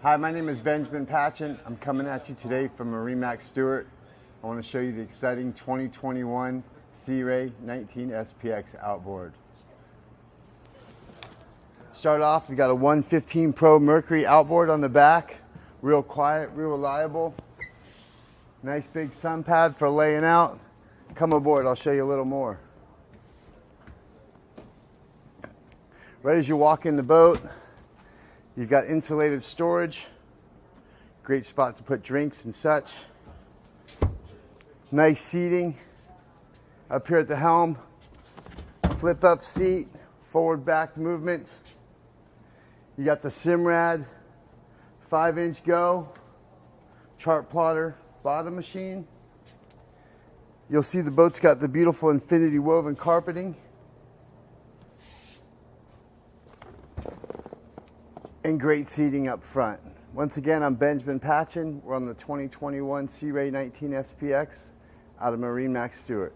Hi, my name is Benjamin Patchen. I'm coming at you today from MarineMax Stuart. I want to show you the exciting 2021 Sea Ray 19 SPX outboard. Start off, we got a 115 Pro Mercury outboard on the back. Real quiet, real reliable. Nice big sun pad for laying out. Come aboard, I'll show you a little more. Right as you walk in the boat, you've got insulated storage. Great spot to put drinks and such. Nice seating. Up here at the helm, flip up seat, forward back movement. You got the Simrad 5-inch go, chart plotter bottom machine. You'll see the boat's got the beautiful infinity woven carpeting. And great seating up front. Once again, I'm Benjamin Patchen. We're on the 2021 Sea Ray 19 SPX out of MarineMax Stuart.